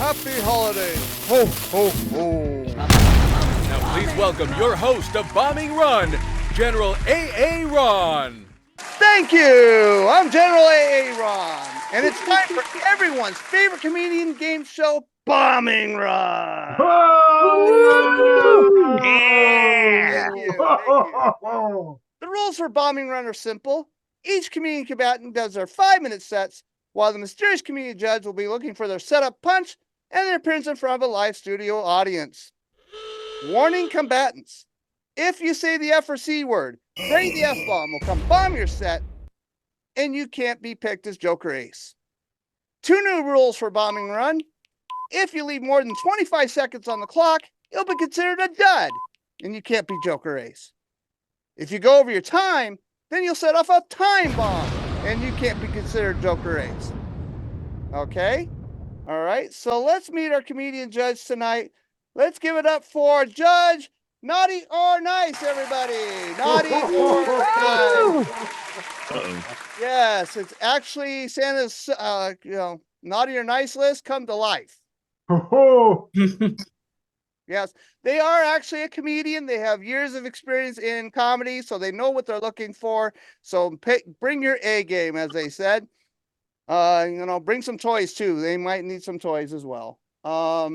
Happy holidays. Ho, ho, ho. Now please welcome your host of Bombing Run, General A.A. Ron. Thank you. I'm General A.A. Ron, and it's time for everyone's favorite comedian game show, Bombing Run. Yeah. Thank you. The rules for Bombing Run are simple. Each comedian combatant does their 5-minute sets, while the mysterious comedian judge will be looking for their setup punch and their appearance in front of a live studio audience. Warning combatants. If you say the F or C word, Gray the F-bomb will come bomb your set, and you can't be picked as Joker Ace. 2 new rules for Bombing Run. If you leave more than 25 seconds on the clock, you'll be considered a dud, and you can't be Joker Ace. If you go over your time, then you'll set off a time bomb, and you can't be considered Joker Ace. Okay? All right, so let's meet our comedian judge tonight. Let's give it up for Judge Naughty or Nice, everybody. Naughty or Nice. Yes, it's actually Santa's, naughty or nice list come to life. Yes, they are actually a comedian. They have years of experience in comedy, so they know what they're looking for. So bring your A game, as they said. Bring some toys too. They might need some toys as well. But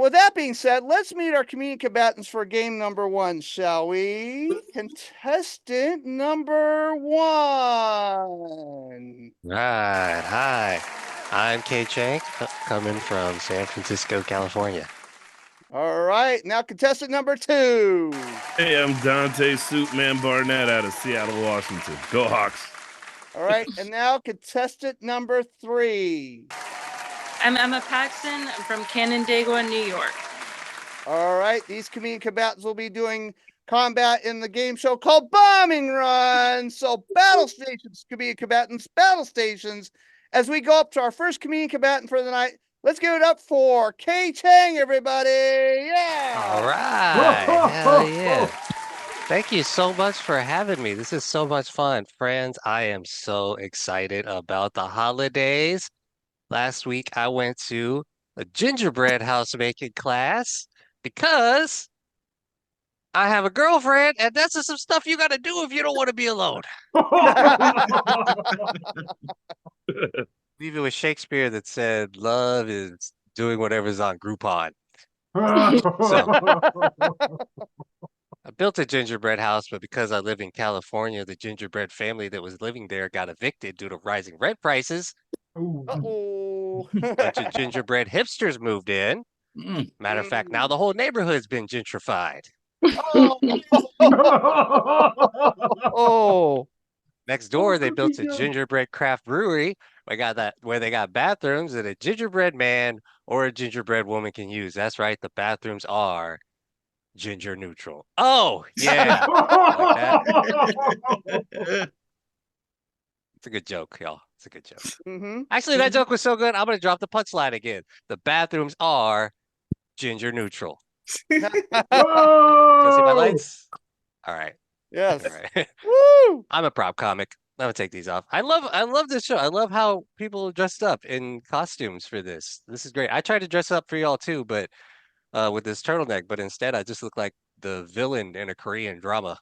with that being said, let's meet our comedian combatants for game number 1, shall we? Contestant number 1. Right. Hi. I'm Cheng, coming from San Francisco, California. All right. Now contestant number 2. Hey, I'm Dante Barnett out of Seattle, Washington. Go Hawks. All right. And now contestant number 3. I'm Emma Paxton. I'm from Canandaigua, New York. All right. These comedian combatants will be doing combat in the game show called Bombing Run. So battle stations, comedian combatants, battle stations. As we go up to our first comedian combatant for the night, let's give it up for Cheng, everybody. Yeah. All right. Hell yeah. Thank you so much for having me. This is so much fun. Friends, I am so excited about the holidays. Last week, I went to a gingerbread house making class because I have a girlfriend, and that's just some stuff you got to do if you don't want to be alone. I believe it was Shakespeare that said, love is doing whatever's on Groupon. So I built a gingerbread house, but because I live in California, the gingerbread family that was living there got evicted due to rising rent prices. Uh-oh. A bunch of gingerbread hipsters moved in. Matter of fact, now the whole neighborhood's been gentrified. Oh. Next door, they built a gingerbread craft brewery. Where they got bathrooms that a gingerbread man or a gingerbread woman can use. That's right, the bathrooms are ginger neutral. Oh, yeah. Like that. It's a good joke, y'all. It's a good joke. Mm-hmm. Actually, that joke was so good, I'm going to drop the punchline again. The bathrooms are ginger neutral. You see my lights? All right. Yes. All right. Woo! I'm a prop comic. I'm gonna take these off. I love this show. I love how people dressed up in costumes for this. This is great. I tried to dress up for y'all too, but with this turtleneck, but instead I just look like the villain in a Korean drama.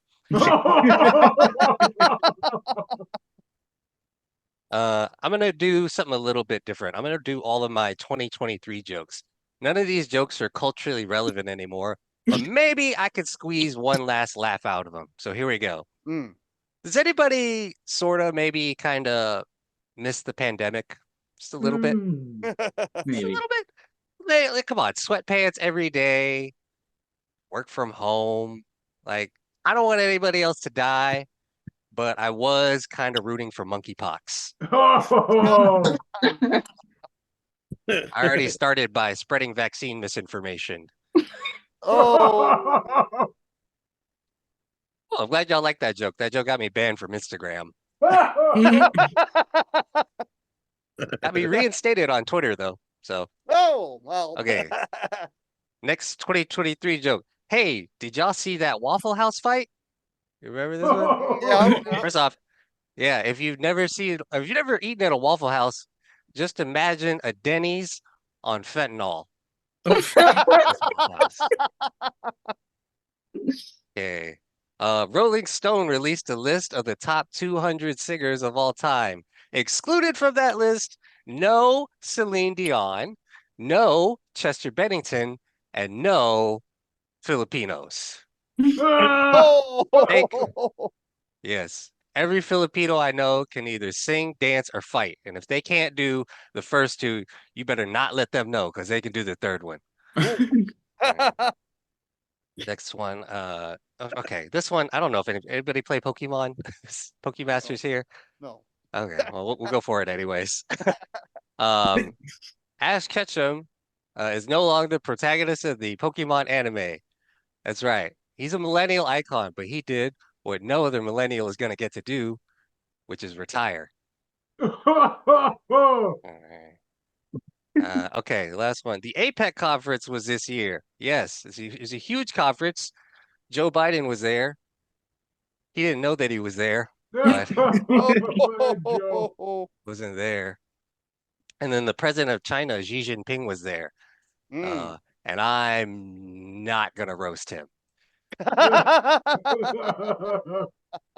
I'm gonna do something a little bit different. I'm gonna do all of my 2023 jokes. None of these jokes are culturally relevant anymore, but maybe I could squeeze one last laugh out of them. So here we go. Does anybody sort of maybe kind of miss the pandemic just a little bit? Just a little bit. Like, come on, sweatpants every day, work from home. Like, I don't want anybody else to die, but I was kind of rooting for monkeypox. I already started by spreading vaccine misinformation. Oh. Oh, I'm glad y'all like that joke. That joke got me banned from Instagram. Got me reinstated on Twitter, though. So, Oh, well. okay. Next 2023 joke. Hey, did y'all see that Waffle House fight? You remember this one? Yeah. First off, yeah, if you've never eaten at a Waffle House, just imagine a Denny's on fentanyl. Oh, That's what it does. Okay. Rolling Stone released a list of the top 200 singers of all time. Excluded from that list, no Celine Dion, no Chester Bennington, and no Filipinos. Thank Yes. Every Filipino I know can either sing, dance, or fight. And if they can't do the first two, you better not let them know because they can do the third one. Alright, next one. Okay. This one, I don't know if anybody play Pokemon. Pokemasters here. No. Okay. Well, we'll go for it anyways. Um, Ash Ketchum is no longer the protagonist of the Pokemon anime. That's right. He's a millennial icon, but he did what no other millennial is going to get to do, which is retire. All right. Okay, last one. The APEC conference was this year. Yes, it's a huge conference. Joe Biden was there. He didn't know that he was there, but wasn't there. And then the president of China, Xi Jinping, was there. Mm. And I'm not gonna roast him.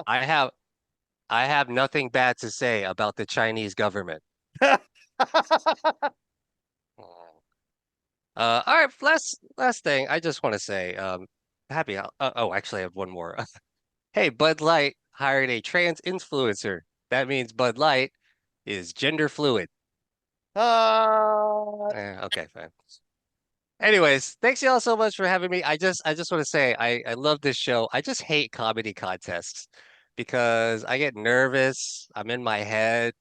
I have nothing bad to say about the Chinese government. All right, last thing I just want to say, happy. Actually, I have one more. Hey, Bud Light hired a trans influencer. That means Bud Light is gender fluid. Okay, fine. Anyways, thanks y'all so much for having me. I just want to say I love this show. I just hate comedy contests because I get nervous. I'm in my head.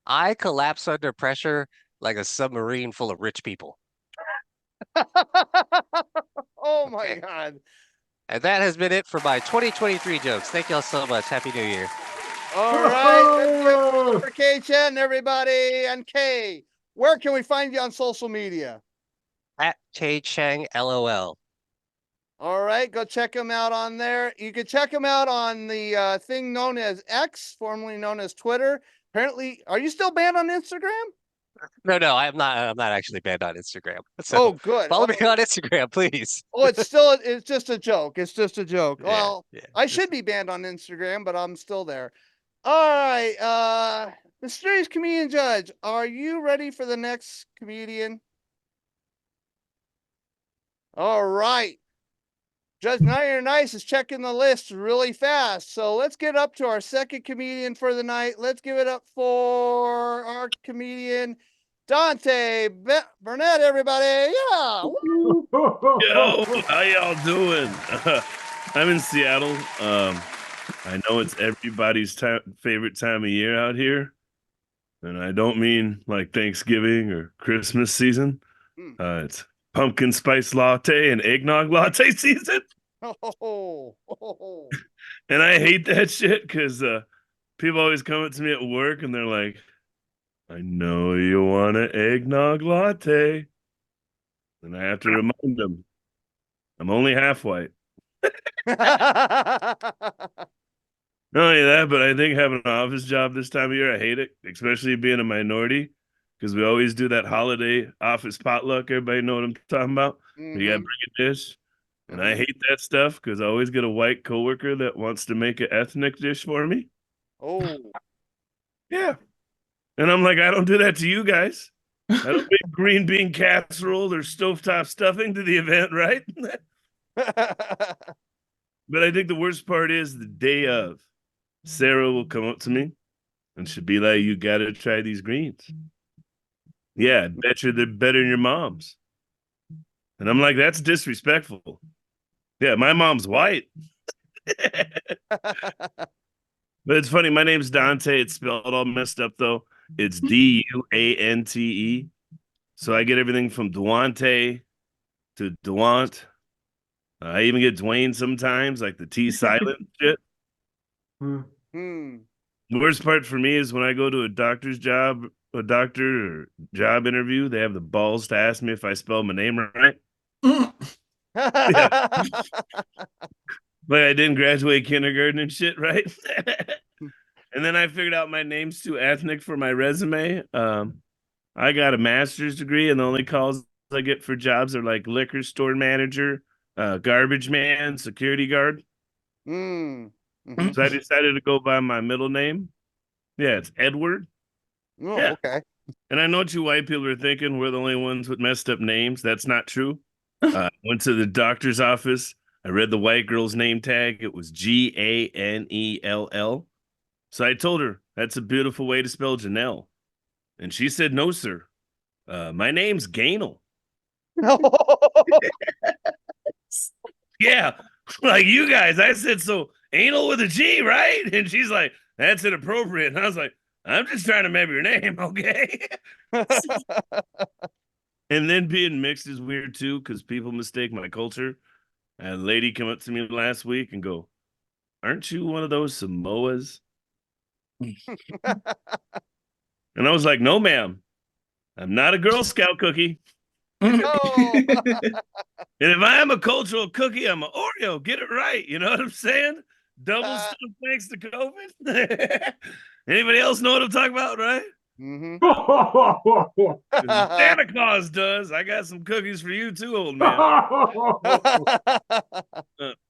I collapse under pressure like a submarine full of rich people. Oh my Okay. God. And that has been it for my 2023 jokes. Thank y'all so much. Happy New Year. All right. For K-Chen, everybody, and K, where can we find you on social media? At Cheng, LOL. All right, go check him out on there. You can check him out on the thing known as X, formerly known as Twitter. Apparently, are you still banned on Instagram? No, I'm not actually banned on Instagram. So Oh, good. follow me on Instagram, please. Oh, it's just a joke. It's just a joke. Yeah, Well, yeah. I should be banned on Instagram, but I'm still there. All right, mysterious comedian judge, are you ready for the next comedian? All right. Judge Night Nice is checking the list really fast. So let's get up to our second comedian for the night. Let's give it up for our comedian, Dante Barnett, everybody. Yeah. Woo. Yo, how y'all doing? I'm in Seattle. I know it's everybody's favorite time of year out here, and I don't mean like Thanksgiving or Christmas season. It's pumpkin spice latte and eggnog latte season. Oh. And I hate that shit because people always come up to me at work and they're like, I know you want an eggnog latte. And I have to remind them, I'm only half white. Not only that, but I think having an office job this time of year, I hate it, especially being a minority, because we always do that holiday office potluck. Everybody know what I'm talking about? You got to bring a dish. And I hate that stuff because I always get a white coworker that wants to make an ethnic dish for me. Oh. Yeah. And I'm like, I don't do that to you guys. I don't make green bean casserole or stovetop stuffing to the event, right? But I think the worst part is the day of. Sarah will come up to me and she'll be like, you got to try these greens. Yeah, I bet you they're better than your mom's. And I'm like, that's disrespectful. Yeah, my mom's white. But it's funny. My name's Dante. It's spelled all messed up, though. It's Duante. So I get everything from Duante to Duant. I even get Dwayne sometimes, like the T silent shit. The worst part for me is when I go to a doctor or job interview, they have the balls to ask me if I spell my name right. Yeah. Like I didn't graduate kindergarten and shit, right? And then I figured out my name's too ethnic for my resume. I got a master's degree, and the only calls I get for jobs are like liquor store manager, garbage man, security guard. Mm. So I decided to go by my middle name. Yeah, it's Edward. Oh, Yeah. okay. And I know what you white people are thinking. We're the only ones with messed up names. That's not true. Went to the doctor's office. I read the white girl's name tag. It was Ganell. So I told her, that's a beautiful way to spell Janelle. And she said, no, sir. My name's Gainel. Yeah, like you guys. I said, so anal with a G, right? And she's like, that's inappropriate. And I was like, I'm just trying to remember your name, okay? And then being mixed is weird too, because people mistake my culture. I had a lady come up to me last week and go, aren't you one of those Samoas? And I was like, no, ma'am. I'm not a Girl Scout cookie. Oh. And if I am a cultural cookie, I'm an Oreo. Get it right. You know what I'm saying? Double stuff thanks to COVID. Anybody else know what I'm talking about, right? Mhm. Santa Claus does. I got some cookies for you too, old man.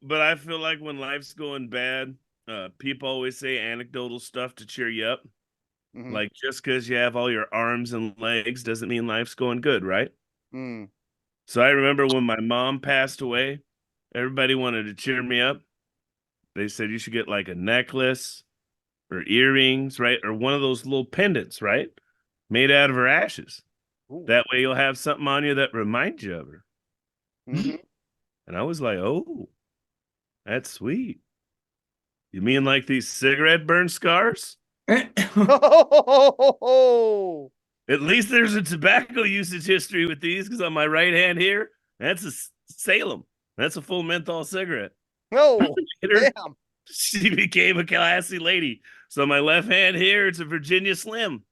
But I feel like when life's going bad, people always say anecdotal stuff to cheer you up. Mhm. Like just because you have all your arms and legs doesn't mean life's going good, right? Mm. So I remember when my mom passed away, everybody wanted to cheer me up. They said you should get like a necklace or earrings, right? Or one of those little pendants, right? Made out of her ashes. Ooh. That way you'll have something on you that reminds you of her. Mhm. And I was like, oh, that's sweet. You mean like these cigarette burn scars? Oh. At least there's a tobacco usage history with these, because on my right hand here, that's a Salem. That's a full menthol cigarette. Oh. Later, Damn. she became a classy lady. So my left hand here, it's a Virginia Slim.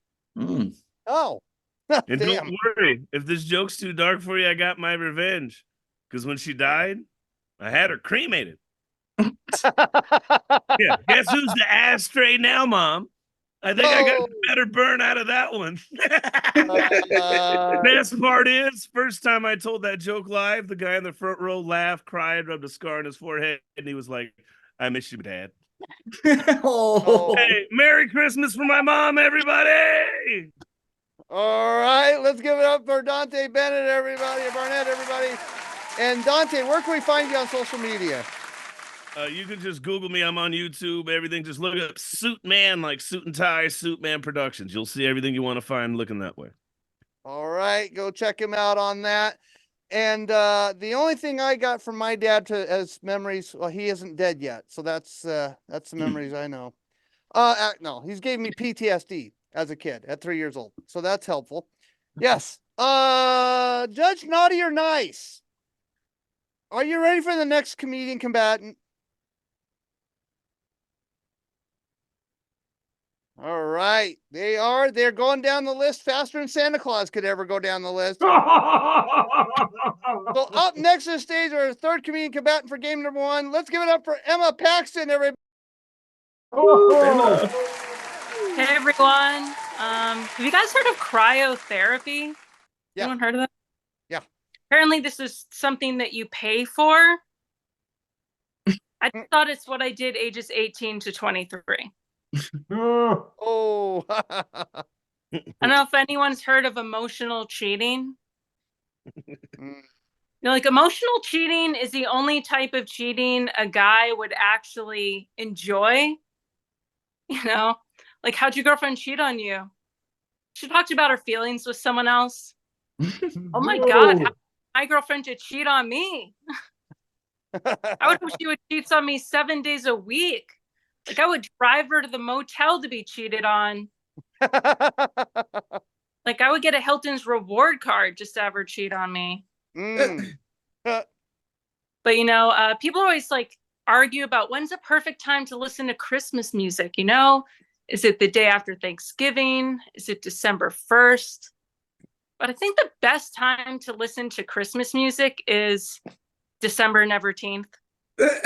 Oh. And Damn. don't worry, if this joke's too dark for you, I got my revenge. Because when she died, I had her cremated. Yeah, guess who's the ashtray now, Mom? I think I got a better burn out of that one. Best part is, first time I told that joke live, the guy in the front row laughed, cried, rubbed a scar on his forehead, and he was like, I miss you, Dad. Hey, Merry Christmas for my mom, everybody! All right, let's give it up for Dante Bennett, everybody, Barnett, everybody. And Dante, where can we find you on social media? You can just Google me. I'm on YouTube. Everything. Just look up Suit Man, like Suit and Tie, Suit Man Productions. You'll see everything you want to find looking that way. All right, go check him out on that. And the only thing I got from my dad to as memories, well, he isn't dead yet, so that's the memories I know. No, he's gave me PTSD as a kid at 3 years old, so that's helpful. Yes. Judge Naughty or Nice? Are you ready for the next comedian combatant? All right, they are. They're going down the list faster than Santa Claus could ever go down the list. So up next to the stage, our third comedian combatant for game number one. Let's give it up for Emma Paxton, everybody. Hey everyone. Have you guys heard of cryotherapy? Yeah. Anyone heard of that? Yeah. Apparently this is something that you pay for. I thought it's what I did ages 18 to 23. Oh. I don't know if anyone's heard of emotional cheating. Like emotional cheating is the only type of cheating a guy would actually enjoy. Like how'd your girlfriend cheat on you? She talked about her feelings with someone else. Oh my God, how my girlfriend to cheat on me? I would wish she would cheat on me 7 days a week. Like I would drive her to the motel to be cheated on. Like I would get a Hilton's reward card just to have her cheat on me. But people always like argue about when's the perfect time to listen to Christmas music. Is it the day after Thanksgiving? Is it December 1st? But I think the best time to listen to Christmas music is December 19th. But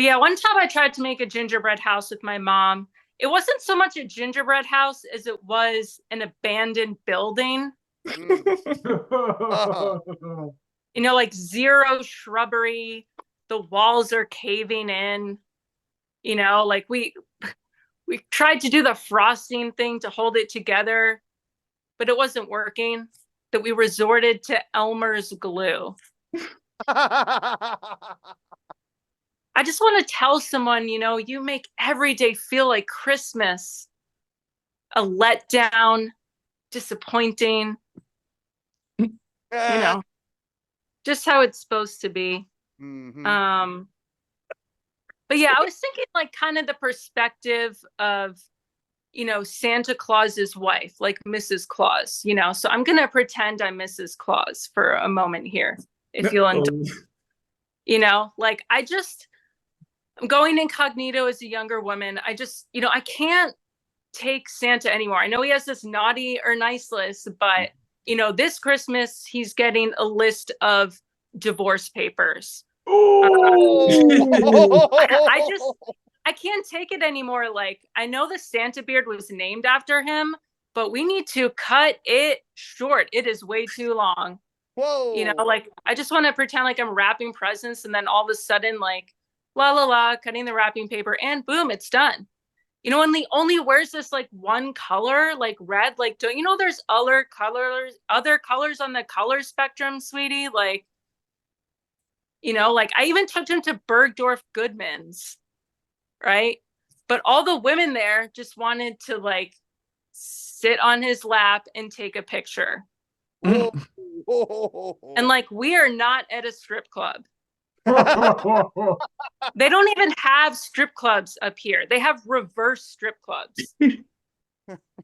yeah, one time I tried to make a gingerbread house with my mom, it wasn't so much a gingerbread house as it was an abandoned building. You know, like zero shrubbery. The walls are caving in. You know, like we tried to do the frosting thing to hold it together, but it wasn't working. That we resorted to Elmer's glue. I just want to tell someone, you know, you make every day feel like Christmas. A letdown, disappointing, you know, just how it's supposed to be. Mm-hmm. But yeah, I was thinking like kind of the perspective of, you know, Santa Claus's wife, like Mrs. Claus, you know, so I'm going to pretend I'm Mrs. Claus for a moment here. If you'll indulge, you know, like I'm going incognito as a younger woman. I just, you know, I can't take Santa anymore. I know he has this naughty or nice list, but you know, this Christmas he's getting a list of divorce papers. I can't take it anymore. Like, I know the Santa beard was named after him, but we need to cut it short. It is way too long. Whoa. You know, like I just want to pretend like I'm wrapping presents, and then all of a sudden, like, la la la, cutting the wrapping paper, and boom, it's done. You know, and he only wears this like one color, like red. Like, don't you know there's other colors on the color spectrum, sweetie? Like, you know, like I even took him to Bergdorf Goodman's, right? But all the women there just wanted to like sit on his lap and take a picture. And like, we are not at a strip club. They don't even have strip clubs up here. They have reverse strip clubs.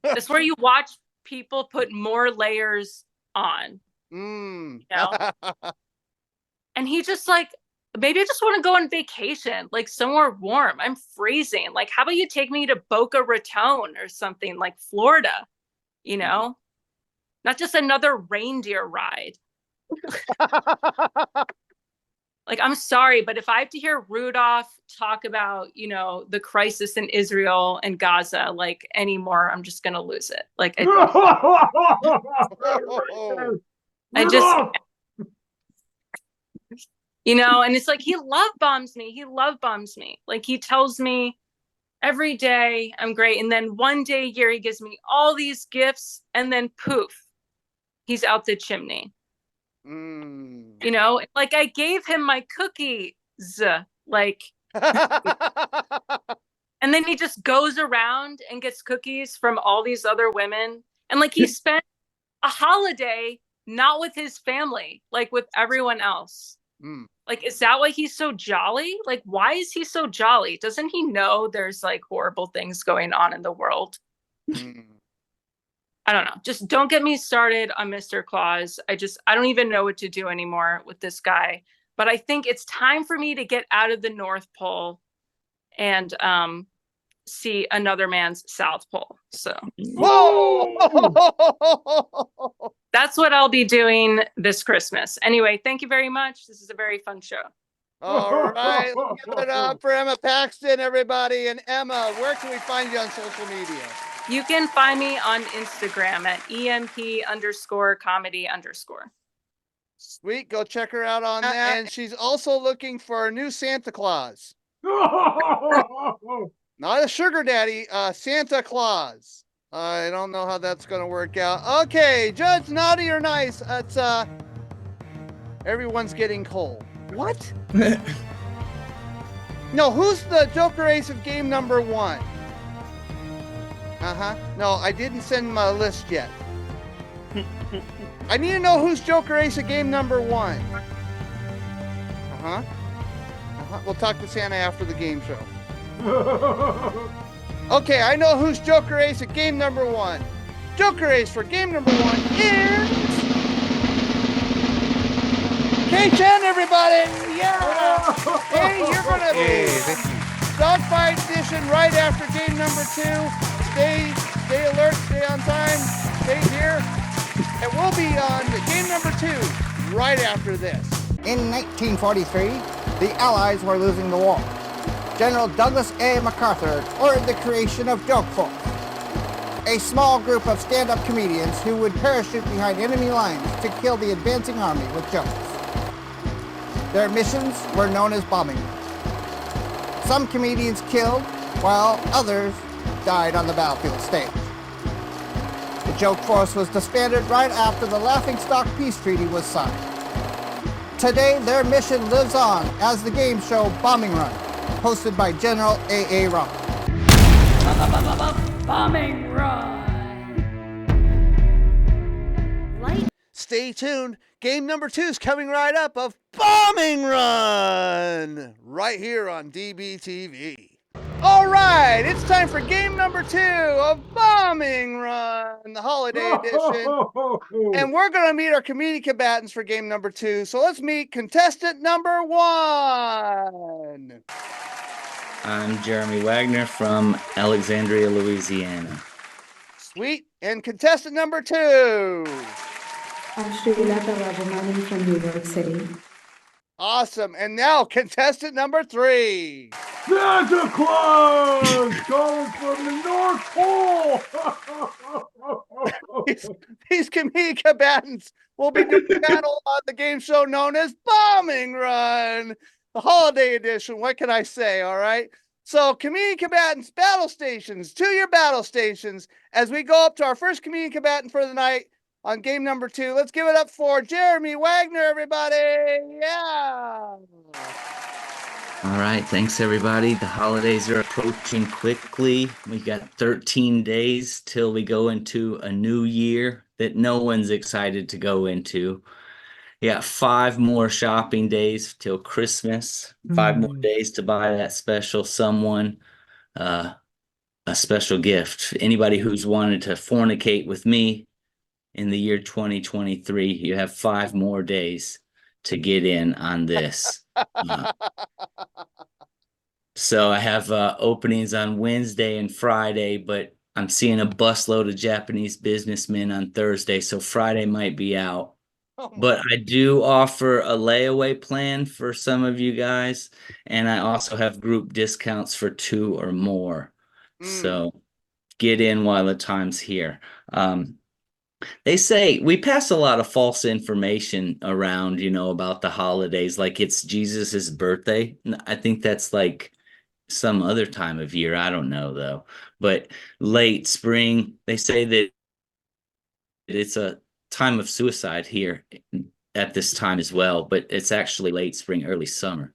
That's where you watch people put more layers on. You know? And he just like, maybe I just want to go on vacation, like somewhere warm. I'm freezing. Like, how about you take me to Boca Raton or something, like Florida, you know? Not just another reindeer ride. Like, I'm sorry, but if I have to hear Rudolph talk about, you know, the crisis in Israel and Gaza, like anymore, I'm just going to lose it. Like, I just, you know, and it's like, he love bombs me. He love bombs me. Like, he tells me every day I'm great. And then one day a year, he gives me all these gifts, and then poof, he's out the chimney. You know, like I gave him my cookies, like, and then he just goes around and gets cookies from all these other women. And like, he spent a holiday not with his family, like with everyone else. Like, is that why he's so jolly? Like, why is he so jolly? Doesn't he know there's like horrible things going on in the world? I don't know. Just don't get me started on Mr. Claus. I don't even know what to do anymore with this guy. But I think it's time for me to get out of the North Pole and see another man's South Pole. So Whoa! That's what I'll be doing this Christmas. Anyway, thank you very much. This is a very fun show. All right. Give it up for Emma Paxton, everybody. And Emma, where can we find you on social media? You can find me on Instagram at EMP_comedy_. Sweet. Go check her out on that. And she's also looking for a new Santa Claus. Not a sugar daddy, Santa Claus. I don't know how that's going to work out. Okay, Judge, naughty or nice? It's, everyone's getting cold. What? No, who's the Joker Ace of game number 1? No, I didn't send my list yet. I need to know who's Joker Ace of game number 1. We'll talk to Santa after the game show. Okay, I know who's Joker Ace at game number 1. Joker Ace for game number 1 is K-10, everybody! Yeah! Hey, you're gonna be Dogfight Edition right after game number 2. Stay alert, stay on time, stay here, and we'll be on game number 2 right after this. In 1943, the Allies were losing the war. General Douglas A. MacArthur ordered the creation of Joke Force, a small group of stand-up comedians who would parachute behind enemy lines to kill the advancing army with jokes. Their missions were known as bombing. Some comedians killed, while others died on the battlefield stage. The Joke Force was disbanded right after the Laughingstock Peace Treaty was signed. Today, their mission lives on as the game show Bombing Run, hosted by General A.A. Rock. Bombing Run! Stay tuned. Game number 2 is coming right up of Bombing Run, right here on DBTV. All right, it's time for game number 2 of Bombing Run, the holiday edition. And we're going to meet our community combatants for game number 2. So let's meet contestant number 1. I'm Jeremy Wagner from Alexandria, Louisiana. Sweet. And contestant number 2. I'm Srilatha Rajamani from New York City. Awesome. And now contestant number 3. Santa Claus calling from the North Pole. These comedic combatants will be doing battle on the game show known as Bombing Run, the holiday edition. What can I say? All right. So, comedic combatants, battle stations, to your battle stations as we go up to our first comedic combatant for the night on game number 2. Let's give it up for Jeremy Wagner, everybody. Yeah. All right, thanks everybody. The holidays are approaching quickly. We got 13 days till we go into a new year that no one's excited to go into. We got 5 more shopping days till Christmas, 5 more days to buy that special someone a special gift. Anybody who's wanted to fornicate with me in the year 2023, you have 5 more days to get in on this. So I have openings on Wednesday and Friday, but I'm seeing a busload of Japanese businessmen on Thursday, so Friday might be out. But I do offer a layaway plan for some of you guys, and I also have group discounts for 2 or more. So get in while the time's here. They say we pass a lot of false information around, about the holidays, like it's Jesus's birthday. I think that's like some other time of year. I don't know though. But late spring, they say that it's a time of suicide here at this time as well, but it's actually late spring, early summer.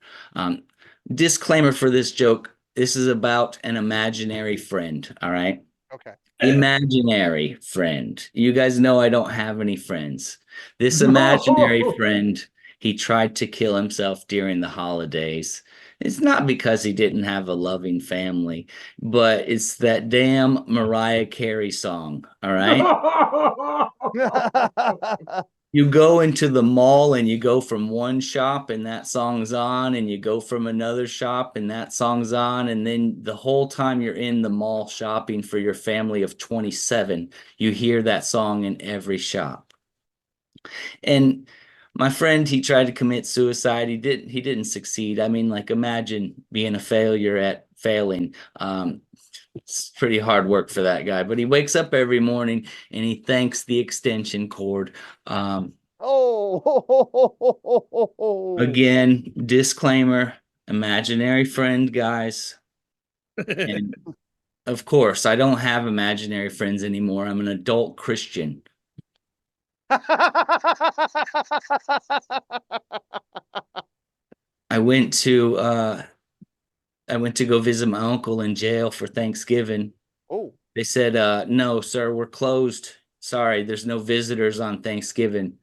Disclaimer for this joke: this is about an imaginary friend. All right. Okay. Imaginary friend. You guys know I don't have any friends. This imaginary friend, he tried to kill himself during the holidays. It's not because he didn't have a loving family, but it's that damn Mariah Carey song, all right? You go into the mall and you go from one shop and that song's on, and you go from another shop and that song's on, and then the whole time you're in the mall shopping for your family of 27, you hear that song in every shop. And my friend, he tried to commit suicide. He didn't succeed. I mean, like, imagine being a failure at failing. It's pretty hard work for that guy, but he wakes up every morning and he thanks the extension cord. Again, disclaimer, imaginary friend, guys. And of course, I don't have imaginary friends anymore. I'm an adult Christian. I went to go visit my uncle in jail for Thanksgiving. Oh. They said, no, sir, we're closed. Sorry, there's no visitors on Thanksgiving.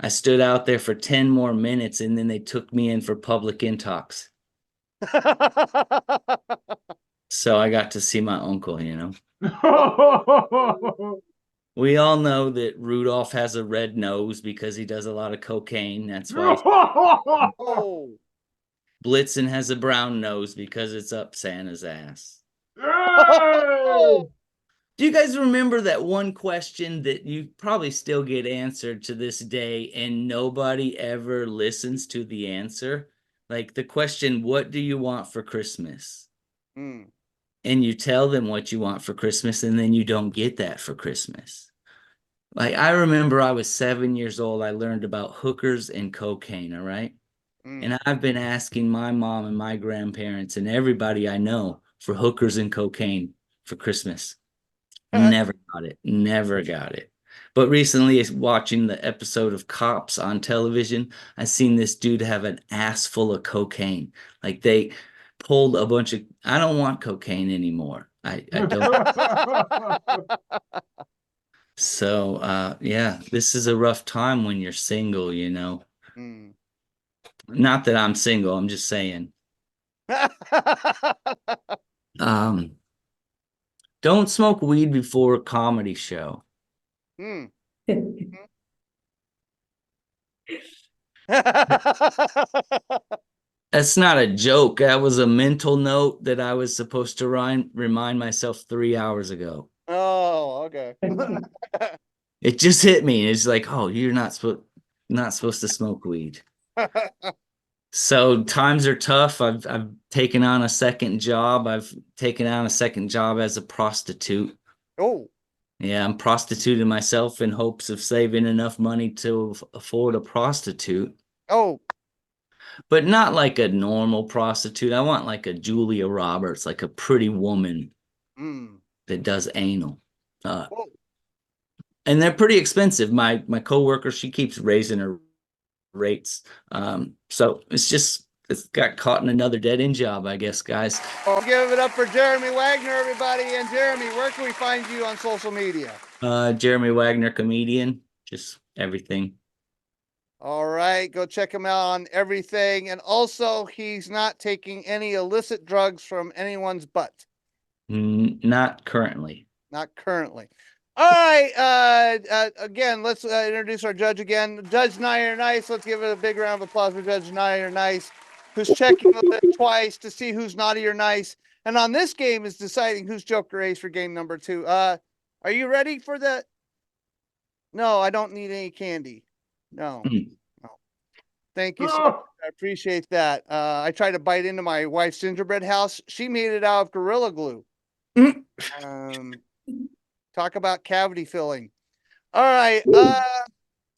I stood out there for 10 more minutes, and then they took me in for public intox. So I got to see my uncle, We all know that Rudolph has a red nose because he does a lot of cocaine. That's why. Blitzen has a brown nose because it's up Santa's ass. Do you guys remember that one question that you probably still get answered to this day and nobody ever listens to the answer? Like the question, what do you want for Christmas? Mm. And you tell them what you want for Christmas, and then you don't get that for Christmas. Like I remember I was 7 years old. I learned about hookers and cocaine, all right? And I've been asking my mom and my grandparents and everybody I know for hookers and cocaine for Christmas. Never got it. Never got it. But recently, watching the episode of Cops on television, I seen this dude have an ass full of cocaine. Like they pulled a bunch of, I don't want cocaine anymore. I don't. So, yeah, this is a rough time when you're single, you know. Mm. Not that I'm single, I'm just saying. Don't smoke weed before a comedy show. Mm. That's not a joke. That was a mental note that I was supposed to remind myself 3 hours ago. Oh, okay. It just hit me. It's like, oh, you're not supposed to smoke weed. So times are tough. I've taken on a second job. I've taken on a second job as a prostitute. Oh. Yeah, I'm prostituting myself in hopes of saving enough money to afford a prostitute. Oh. But not like a normal prostitute. I want like a Julia Roberts, like a pretty woman that does anal. And they're pretty expensive. My coworker, she keeps raising her rates. So it's got caught in another dead end job, I guess, guys. Well, give it up for Jeremy Wagner, everybody. And Jeremy, where can we find you on social media? Jeremy Wagner, comedian, just everything. All right, go check him out on everything. And also, he's not taking any illicit drugs from anyone's butt. Not currently. Not currently. All right. Again, let's introduce our judge again. Judge Nyer Nice. Let's give it a big round of applause for Judge Nyer Nice, who's checking the list twice to see who's naughty or nice. And on this game is deciding who's Joker Ace for game number 2. Are you ready for that? No, I don't need any candy. No. Thank you so much. I appreciate that. I tried to bite into my wife's gingerbread house. She made it out of Gorilla Glue. Talk about cavity filling. All right.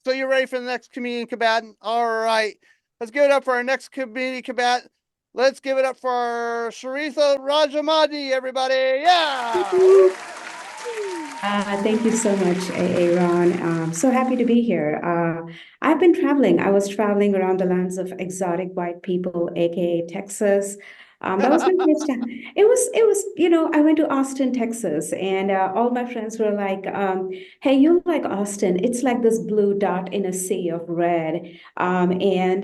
So you're ready for the next comedian combatant? All right. Let's give it up for our next comedian combatant. Let's give it up for Srilatha Rajamani, everybody. Yeah. Thank you so much, Aaron. So happy to be here. I've been traveling. I was traveling around the lands of exotic white people, aka Texas. That was my first time. It was, I went to Austin, Texas, and all my friends were like, hey, you like Austin? It's like this blue dot in a sea of red. And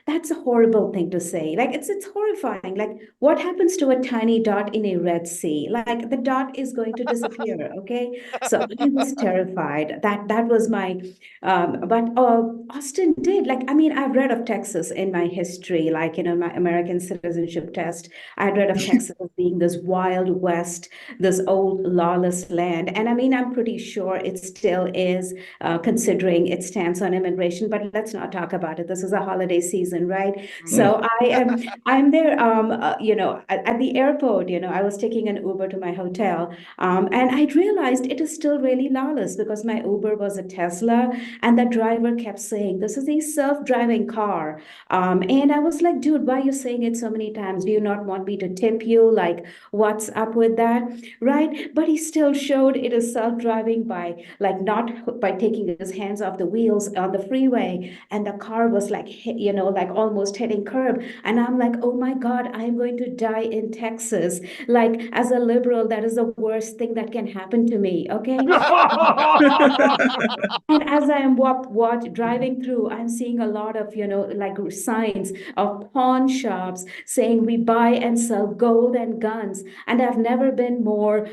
that's a horrible thing to say. Like, it's horrifying. Like, what happens to a tiny dot in a red sea? Like, the dot is going to disappear, okay? So I was terrified. That was my, but Austin did. Like, I mean, I've read of Texas in my history, like, my American citizenship test. I'd read of Texas as being this wild west, this old lawless land. And I mean, I'm pretty sure it still is, considering its stance on immigration, but let's not talk about it. This is a holiday season, right? So I'm there, at the airport, I was taking an Uber to my hotel, and I realized it is still really lawless because my Uber was a Tesla, and the driver kept saying, this is a self-driving car. And I was like, dude, why are you saying it so many times? Do you not want me to tip you? Like, what's up with that? Right? But he still showed it is self-driving by not by taking his hands off the wheels on the freeway. And the car was like, like almost hitting curb. And I'm like, oh my God, I'm going to die in Texas. Like, as a liberal, that is the worst thing that can happen to me. Okay. And as I am driving through, I'm seeing a lot of, like signs of pawn shops saying we buy and sell gold and guns. And I've never been more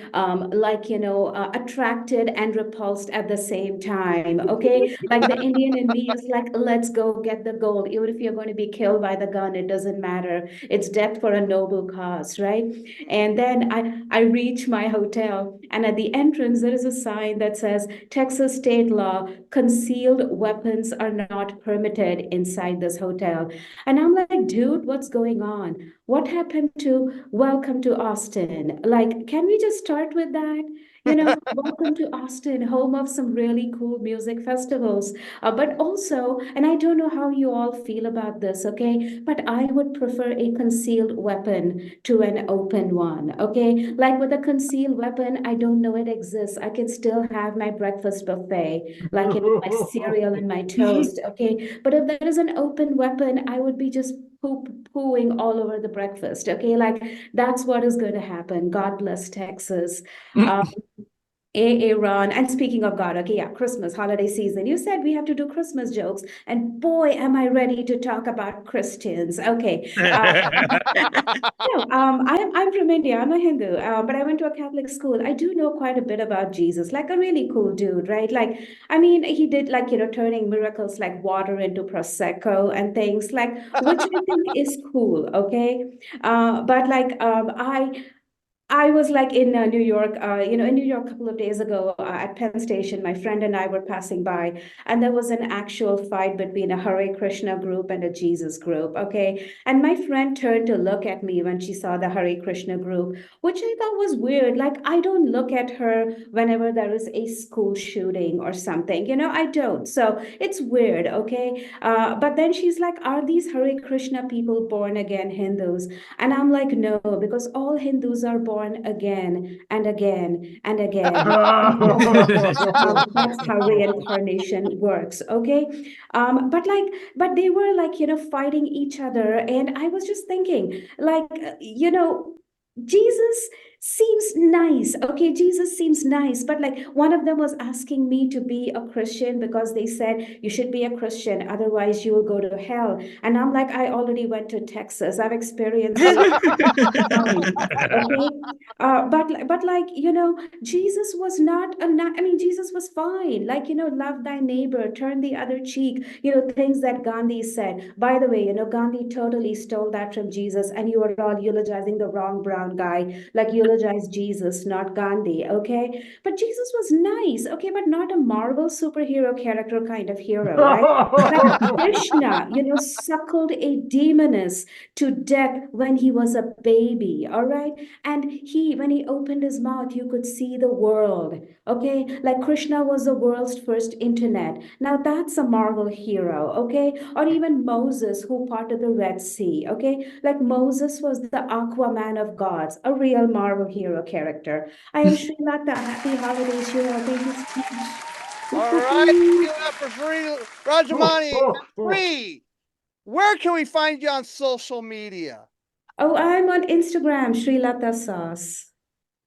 attracted and repulsed at the same time. Okay. Like the Indian in me is like, let's go get the gold. Even if you're going to be killed by the gun, it doesn't matter. It's death for a noble cause, right? And then I reach my hotel, and at the entrance, there is a sign that says Texas state law, concealed weapons are not permitted inside this hotel. And I'm like, dude, what's going on? What happened to welcome to Austin? Like, can we just start with that? Welcome to Austin, home of some really cool music festivals. But also, and I don't know how you all feel about this, okay? But I would prefer a concealed weapon to an open one, okay? Like with a concealed weapon, I don't know it exists. I can still have my breakfast buffet, like my cereal and my toast, okay? But if there is an open weapon, I would be just pooing all over the breakfast, okay? Like that's what is going to happen. God bless Texas. Ron, and speaking of God, okay, yeah, Christmas, holiday season. You said we have to do Christmas jokes, and boy, am I ready to talk about Christians. Okay. I'm from India. I'm a Hindu, but I went to a Catholic school. I do know quite a bit about Jesus, like a really cool dude, right? Like, I mean, he did like, turning miracles like water into Prosecco and things like, which I think is cool, okay? But like, I was like in New York, in New York a couple of days ago at Penn Station. My friend and I were passing by, and there was an actual fight between a Hare Krishna group and a Jesus group. Okay. And my friend turned to look at me when she saw the Hare Krishna group, which I thought was weird. Like, I don't look at her whenever there is a school shooting or something, I don't. So it's weird. Okay. But then she's like, are these Hare Krishna people born again Hindus? And I'm like, no, because all Hindus are born again and again and again. That's how reincarnation works, okay? But they were like, fighting each other. And I was just thinking, like, Jesus seems nice. Okay, Jesus seems nice. But like one of them was asking me to be a Christian because they said you should be a Christian, otherwise you will go to hell. And I'm like, I already went to Texas. I've experienced fine. Okay. But like, Jesus was not I mean, Jesus was fine. Like, love thy neighbor, turn the other cheek, things that Gandhi said. By the way, Gandhi totally stole that from Jesus, and you are all eulogizing the wrong brown guy. Like, eulogize Jesus, not Gandhi. Okay. But Jesus was nice. Okay. But not a Marvel superhero character kind of hero, right? Like Krishna, suckled a demoness to death when he was a baby, all right? And when he opened his mouth, you could see the world, okay? Like Krishna was the world's first internet. Now that's a Marvel hero, okay? Or even Moses, who parted the Red Sea, okay? Like Moses was the Aquaman of gods, a real Marvel hero character. I am Srilatha. Happy holidays, you all. Thank you so much. All right, give it up for Rajamani. Free. Where can we find you on social media? Oh, I'm on Instagram, Srilatha Sauce.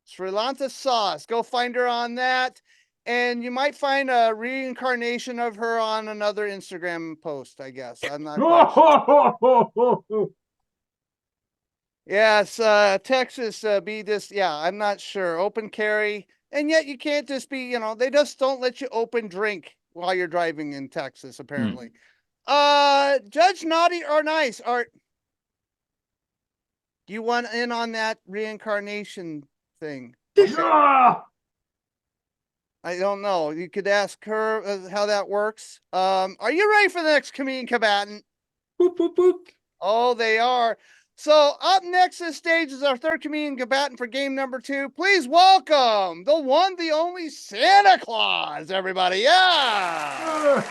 Srilatha Sauce. Go find her on that. And you might find a reincarnation of her on another Instagram post, I guess. I'm not quite sure. Yes, Texas, be this. Yeah, I'm not sure. Open carry. And yet you can't just be, they just don't let you open drink while you're driving in Texas, apparently. Judge Naughty or Nice, Art? Do you want in on that reincarnation thing? Okay. Yeah. I don't know. You could ask her how that works. Are you ready for the next comedian combatant? Boop, boop, boop. Oh, they are. So up next this stage is our third comedian combatant for game number 2. Please welcome the one, the only Santa Claus, everybody. Yeah.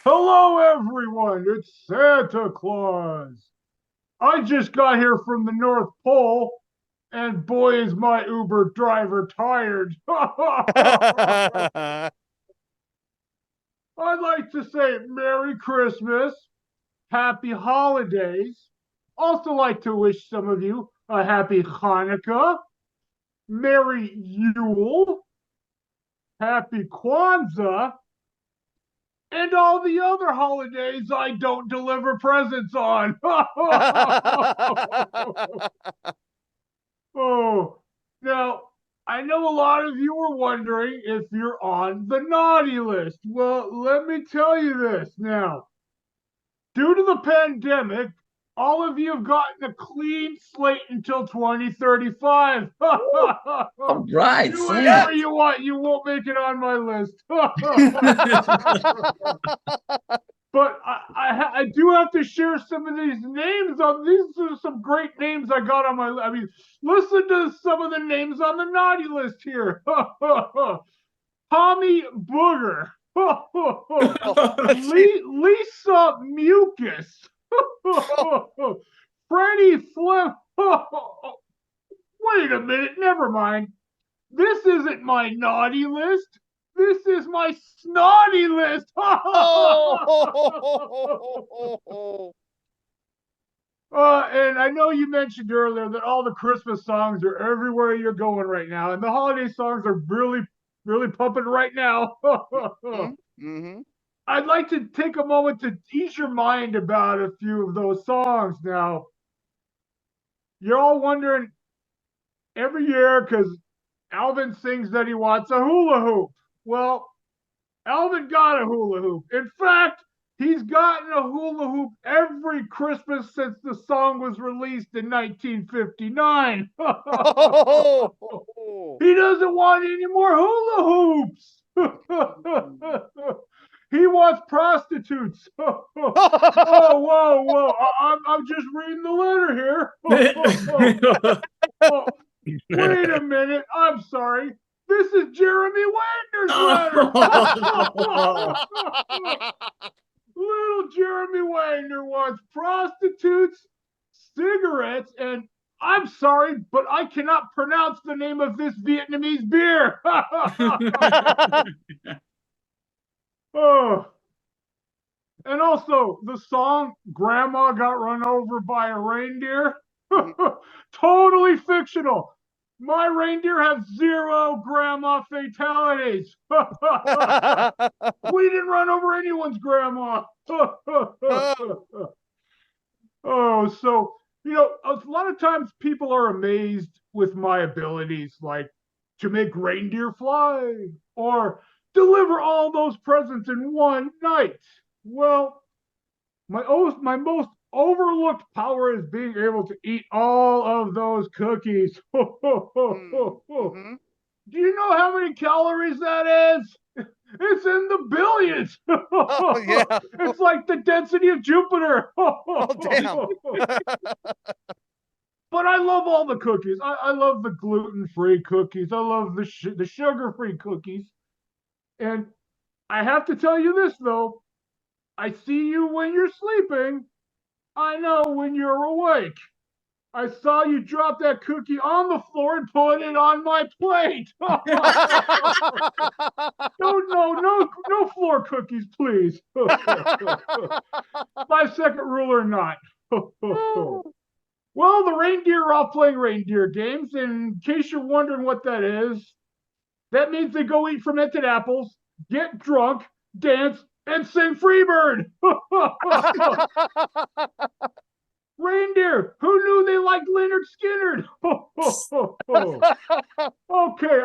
Hello, everyone. It's Santa Claus. I just got here from the North Pole, and boy, is my Uber driver tired. I'd like to say Merry Christmas, Happy Holidays. Also like to wish some of you a Happy Hanukkah, Merry Yule, Happy Kwanzaa, and all the other holidays I don't deliver presents on. Oh, now I know a lot of you were wondering if you're on the naughty list. Well, let me tell you this now. Due to the pandemic, all of you have gotten a clean slate until 2035. All right, Do Sam. whatever you want. You won't make it on my list. But I do have to share some of these names. These are some great names I got on my list. I mean, listen to some of the names on the naughty list here. Tommy Booger. Lisa Mucus. Freddie Flip. Wait a minute, never mind. This isn't my naughty list. This is my snotty list. And I know you mentioned earlier that all the Christmas songs are everywhere you're going right now, and the holiday songs are really, really pumping right now. Mm-hmm. I'd like to take a moment to ease your mind about a few of those songs. Now, you're all wondering every year because Alvin sings that he wants a hula hoop. Well, Alvin got a hula hoop. In fact, he's gotten a hula hoop every Christmas since the song was released in 1959. He doesn't want any more hula hoops. He wants prostitutes. Whoa. I'm just reading the letter here. Wait a minute. I'm sorry. This is Jeremy Wagner's letter. Little Jeremy Wagner wants prostitutes, cigarettes, and I'm sorry, but I cannot pronounce the name of this Vietnamese beer. Oh. And also, the song Grandma Got Run Over by a Reindeer, totally fictional. My reindeer have 0 grandma fatalities. We didn't run over anyone's grandma. Oh, so, a lot of times people are amazed with my abilities, like to make reindeer fly or deliver all those presents in one night. Well, my most overlooked power is being able to eat all of those cookies. Mm-hmm. Do you know how many calories that is? It's in the billions. Oh, yeah. It's like the density of Jupiter. Oh, damn. But I love all the cookies. I love the gluten-free cookies. I love the sugar-free cookies. And I have to tell you this, though. I see you when you're sleeping. I know when you're awake. I saw you drop that cookie on the floor and put it on my plate. No floor cookies, please. 5-second rule or not. Well, the reindeer are all playing reindeer games. And in case you're wondering what that is, that means they go eat fermented apples, get drunk, dance, and sing Freebird. Reindeer, who knew they liked Leonard Skinner? Okay,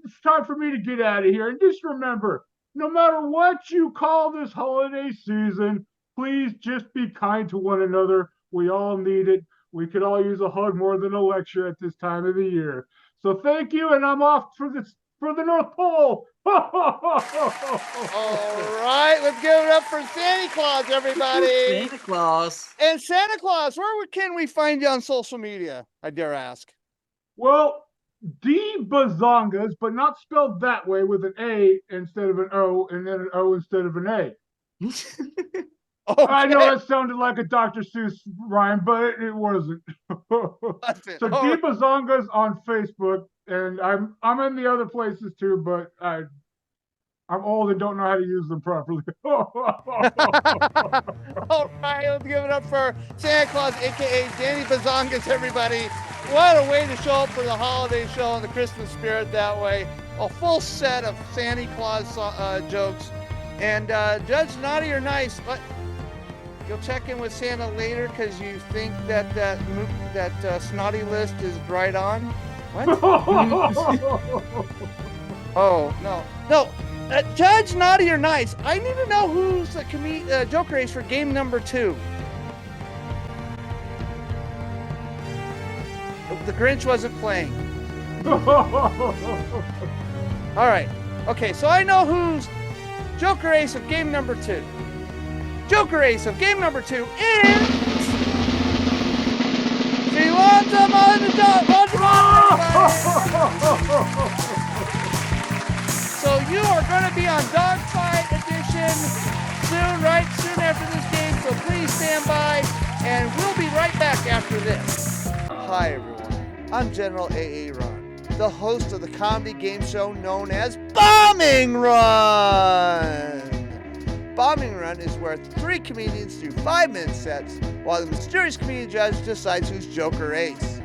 it's time for me to get out of here. And just remember, no matter what you call this holiday season, please just be kind to one another. We all need it. We could all use a hug more than a lecture at this time of the year. So thank you, and I'm off for the North Pole. All right, let's give it up for Santa Claus, everybody. Santa Claus. And Santa Claus, where can we find you on social media? I dare ask. Well, D Bozongas, but not spelled that way, with an A instead of an O, and then an O instead of an A. Okay. I know that sounded like a Dr. Seuss rhyme, but it wasn't. So D Bozongas on Facebook, and I'm in the other places too, but I'm old and don't know how to use them properly. All right, let's give it up for Santa Claus, aka Danny Bozongas, everybody. What a way to show up for the holiday show and the Christmas spirit that way. A full set of Santa Claus jokes And Judge, naughty or nice, you'll check in with Santa later because you think that snotty list is right on. What? Oh, no. Judge, naughty or nice, I need to know who's the Joker Ace for game number 2. The Grinch wasn't playing. All right. Okay, so I know who's Joker Ace of game number 2. Joker Ace of game number 2 is Srilatha Rajamani. So you are going to be on Dogfight Edition soon, right? Soon after this game. So please stand by, and we'll be right back after this. Hi everyone. I'm General A.A. Ron, the host of the comedy game show known as Bombing Run. Bombing Run is where 3 comedians do 5-minute sets while the mysterious comedian judge decides who's Joker Ace.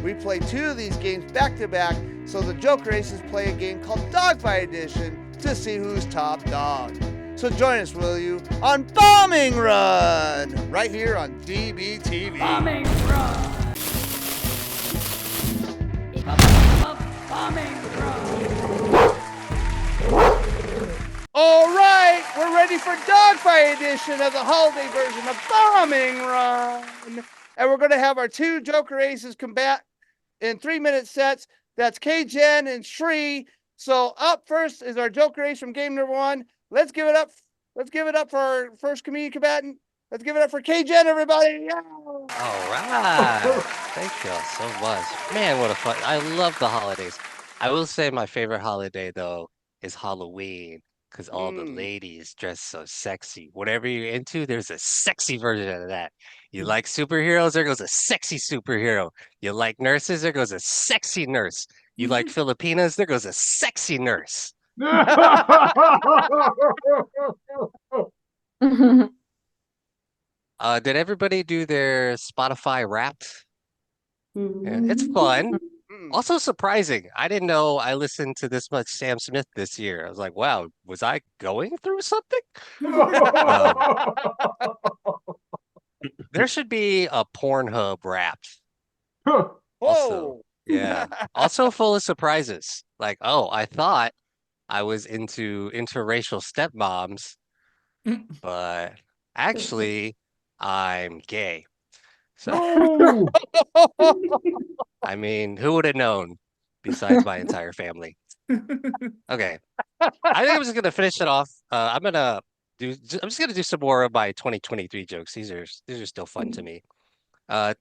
We play 2 of these games back to back, so the Joker Aces play a game called Dogfight Edition to see who's top dog. So join us, will you, on Bombing Run, right here on DBTV. Bombing Run. Bombing Run. All right, we're ready for Dogfight Edition of the holiday version of Bombing Run. And we're going to have our 2 Joker Aces combat in 3-minute sets. That's K-Jen and Shri. So up first is our Joker Ace from game number 1. Let's give it up. Let's give it up for our first comedian combatant. Let's give it up for K-Jen, everybody. Yeah. All right. Thank you all so much. Man, what a fun. I love the holidays. I will say my favorite holiday, though, is Halloween. Because all the ladies dress so sexy. Whatever you're into, there's a sexy version of that. You like superheroes, there goes a sexy superhero. You like nurses, there goes a sexy nurse. You like Filipinas, there goes a sexy nurse. Did everybody do their Spotify Wrapped? Yeah, it's fun. Also surprising. I didn't know I listened to this much Sam Smith this year. I was like, wow, was I going through something? There should be a Pornhub Wrapped. Also, yeah. Also full of surprises. Like, oh, I thought I was into interracial stepmoms, but actually I'm gay. So I mean, who would have known besides my entire family? Okay. I think I'm just gonna finish it off. I'm just gonna do some more of my 2023 jokes. These are still fun to me.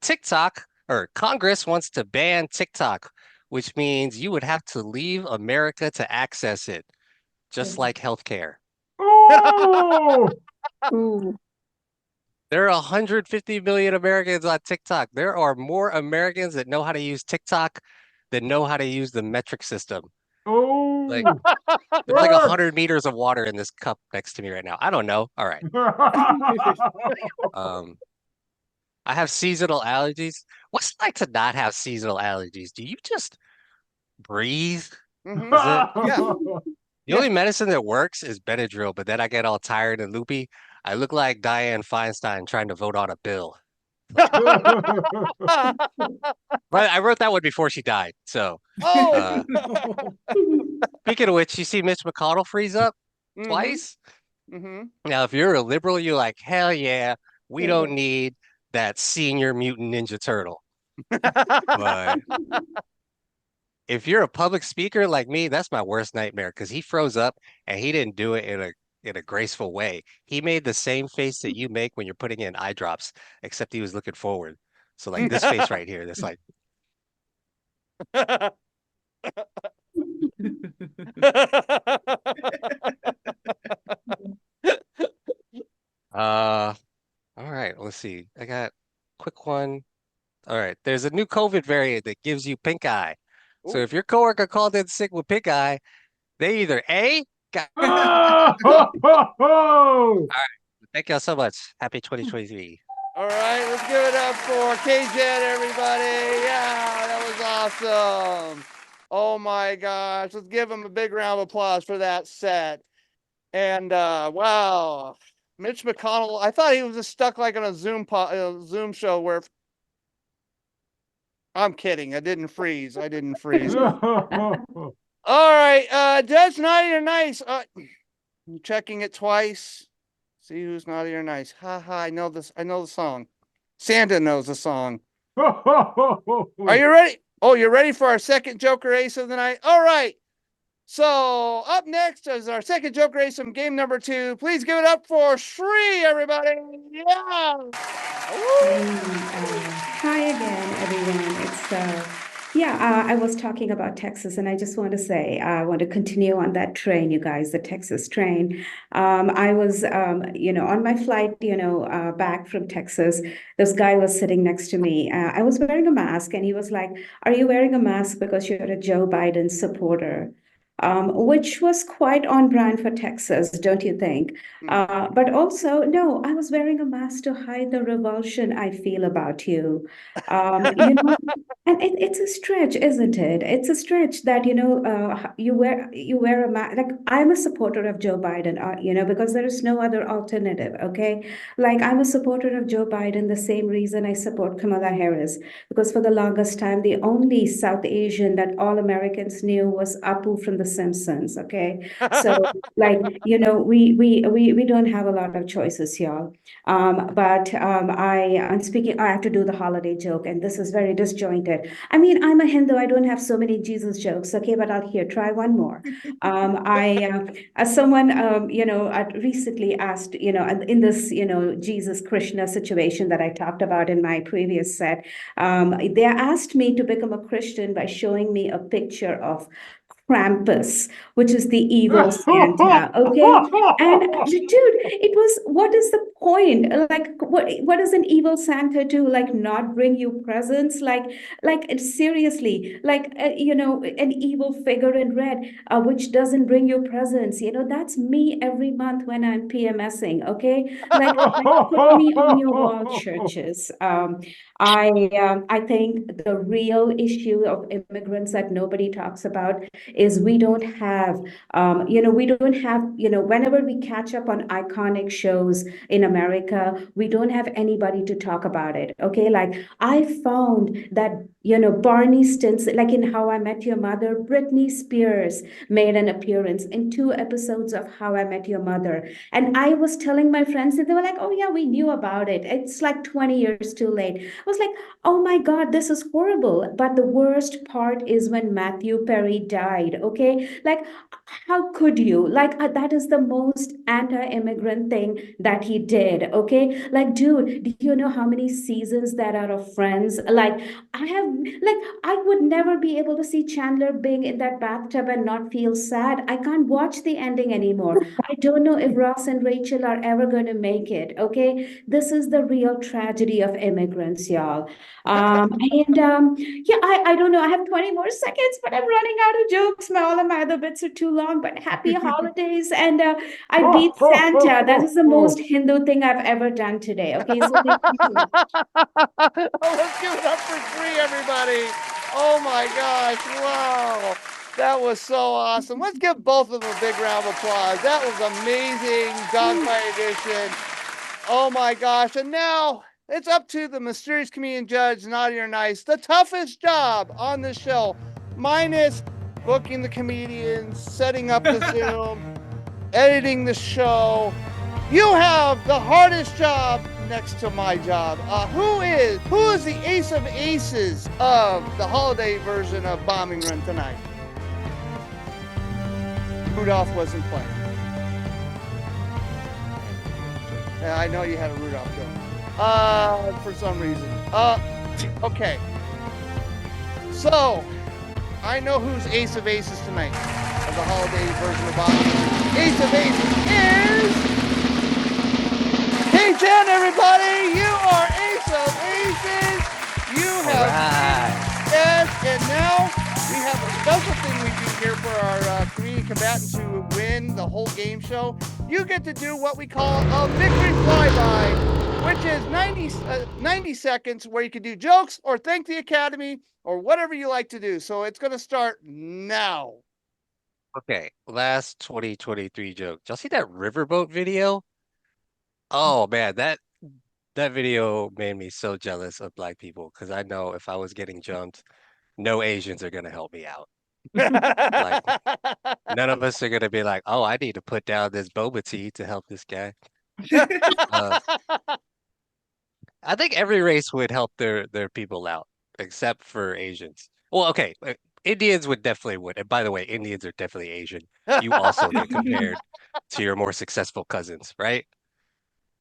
TikTok or Congress wants to ban TikTok, which means you would have to leave America to access it, just like healthcare. There are 150 million Americans on TikTok. There are more Americans that know how to use TikTok than know how to use the metric system. Like, there's like 100 meters of water in this cup next to me right now. I don't know. All right. I have seasonal allergies. What's it like to not have seasonal allergies? Do you just breathe? Yeah. The only medicine that works is Benadryl, but then I get all tired and loopy. I look like Dianne Feinstein trying to vote on a bill. But I wrote that one before she died. So, speaking of which, you see Mitch McConnell freeze up twice. Now, if you're a liberal, you're like, hell yeah, we don't need that senior mutant Ninja Turtle. But if you're a public speaker like me, that's my worst nightmare because he froze up and he didn't do it in a graceful way. He made the same face that you make when you're putting in eye drops, except he was looking forward. So like this face right here, that's like. All right, let's see. I got a quick one. All right, there's a new COVID variant that gives you pink eye. So if your coworker called in sick with pink eye, they either A, all right, thank y'all so much. Happy 2023. All right, let's give it up for K-Jet, everybody. Yeah, that was awesome. Oh my gosh, let's give him a big round of applause for that set. And wow, Mitch McConnell. I thought he was just stuck like on a Zoom show where. I'm kidding. I didn't freeze. All right, Judge Naughty or Nice. I'm checking it twice. See who's naughty or nice. Ha ha. I know this. I know the song. Santa knows the song. Are you ready? Oh, you're ready for our second Joker Ace of the night? All right. So up next is our second Joker Ace from game number 2. Please give it up for Shri, everybody. Yeah. Hi again, everyone. I was talking about Texas, and I just want to say, I want to continue on that train, you guys, the Texas train. I was, on my flight, back from Texas, this guy was sitting next to me. I was wearing a mask, and he was like, "Are you wearing a mask because you're a Joe Biden supporter?" Which was quite on brand for Texas, don't you think? But also, no, I was wearing a mask to hide the revulsion I feel about you. And it's a stretch, isn't it? It's a stretch that, you wear a mask. Like, I'm a supporter of Joe Biden, because there is no other alternative, okay? Like, I'm a supporter of Joe Biden, the same reason I support Kamala Harris, because for the longest time, the only South Asian that all Americans knew was Apu from The Simpsons, okay? So, like, we don't have a lot of choices, y'all. I'm speaking, I have to do the holiday joke, and this is very disjointed. I mean, I'm a Hindu, I don't have so many Jesus jokes, okay, but I'll try one more. Someone, recently asked, in this, Jesus Krishna situation that I talked about in my previous set, they asked me to become a Christian by showing me a picture of Krampus, which is the evil Santa. Okay. And dude, it was, what is the point? Like, what does an evil Santa do? Like, not bring you presents? Like seriously, like, an evil figure in red, which doesn't bring you presents. That's me every month when I'm PMSing. Okay. Like, put me on your wall, churches. I think the real issue of immigrants that nobody talks about is we don't have, whenever we catch up on iconic shows in America, we don't have anybody to talk about it. Okay. Like, I found that, Barney Stinson, like in How I Met Your Mother, Britney Spears made an appearance in 2 episodes of How I Met Your Mother. And I was telling my friends, and they were like, "Oh yeah, we knew about it. It's like 20 years too late." I was like, "Oh my God, this is horrible." But the worst part is when Matthew Perry died. Okay. Like, how could you? Like, that is the most anti-immigrant thing that he did. Okay. Like, dude, do you know how many seasons that are of Friends? Like, I would never be able to see Chandler Bing in that bathtub and not feel sad. I can't watch the ending anymore. I don't know if Ross and Rachel are ever going to make it. Okay. This is the real tragedy of immigrants, y'all. I don't know. I have 20 more seconds, but I'm running out of jokes. All of my other bits are too long, but happy holidays. And I beat Santa. That is the most Hindu thing I've ever done today. Okay. So thank you. Let's give it up for free, everybody. Oh my gosh. Wow. That was so awesome. Let's give both of them a big round of applause. That was amazing. Dogfight edition. Oh my gosh. And now it's up to the mysterious comedian judge, naughty or nice, the toughest job on the show, minus booking the comedians, setting up the Zoom, editing the show. You have the hardest job next to my job. Who is the ace of aces of the holiday version of Bombing Run tonight? Rudolph wasn't playing. Yeah, I know you had a Rudolph joke. For some reason. Okay. So, I know who's ace of aces tonight of the holiday version of Bombing Run. Ace of aces is... Hey, Jen, everybody! You are ace of aces! You have... Right. Yes, and now we have a special thing we do here for our community combatants who win the whole game show. You get to do what we call a victory flyby, which is 90 seconds where you can do jokes or thank the Academy or whatever you like to do. So it's going to start now. Okay, last 2023 joke. Y'all see that riverboat video? Oh man, that video made me so jealous of black people because I know if I was getting jumped, no Asians are gonna help me out. Like none of us are gonna be like, oh, I need to put down this boba tea to help this guy. Uh, I think every race would help their people out, except for Asians. Well, okay, Indians would. And by the way, Indians are definitely Asian. You also get compared to your more successful cousins, right?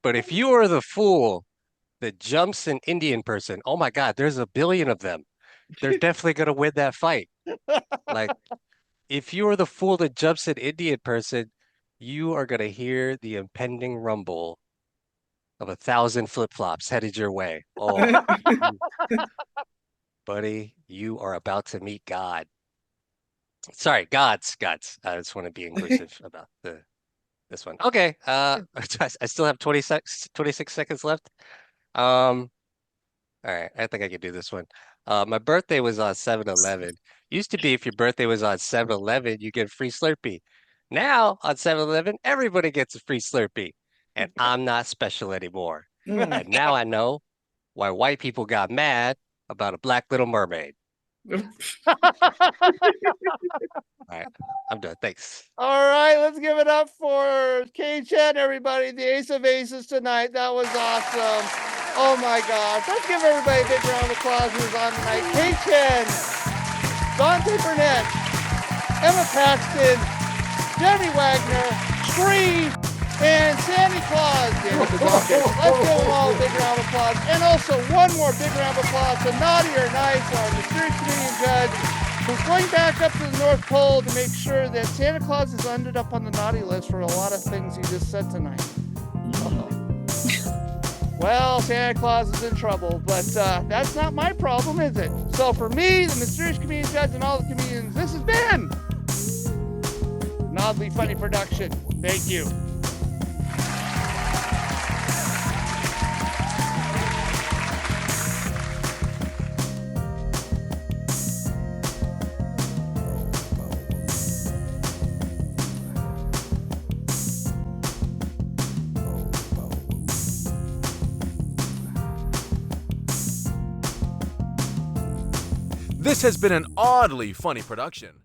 But if you are the fool that jumps an Indian person, oh my God, there's a billion of them. They're definitely gonna win that fight. Like, if you are the fool that jumps an Indian person, you are gonna hear the impending rumble of 1,000 flip-flops headed your way. Oh, buddy, you are about to meet God. Sorry, gods. I just want to be inclusive about this one. Okay, I still have 26 seconds left. All right, I think I can do this one. My birthday was on 7-Eleven. Used to be if your birthday was on 7-Eleven, you get a free Slurpee. Now on 7-Eleven, everybody gets a free Slurpee, and I'm not special anymore. And now I know why white people got mad about a black little mermaid. All right, I'm done. Thanks. All right, let's give it up for K-Chen, everybody. The Ace of Aces tonight. That was awesome. Oh my gosh. Let's give everybody a big round of applause who's on tonight. K-Chen, Duante Barnett, Emma Paxton, Jeremy Wagner, Sri, and Sandy Claus. Let's give them all a big round of applause. And also one more big round of applause to Naughty or Nice, our mysterious comedian judge, who's going back up to the North Pole to make sure that Santa Claus has ended up on the naughty list for a lot of things he just said tonight. Well, Santa Claus is in trouble, but that's not my problem, is it? So for me, the mysterious comedian judge, and all the comedians, this has been an Oddly Funny production. Thank you. This has been an Oddly Funny production.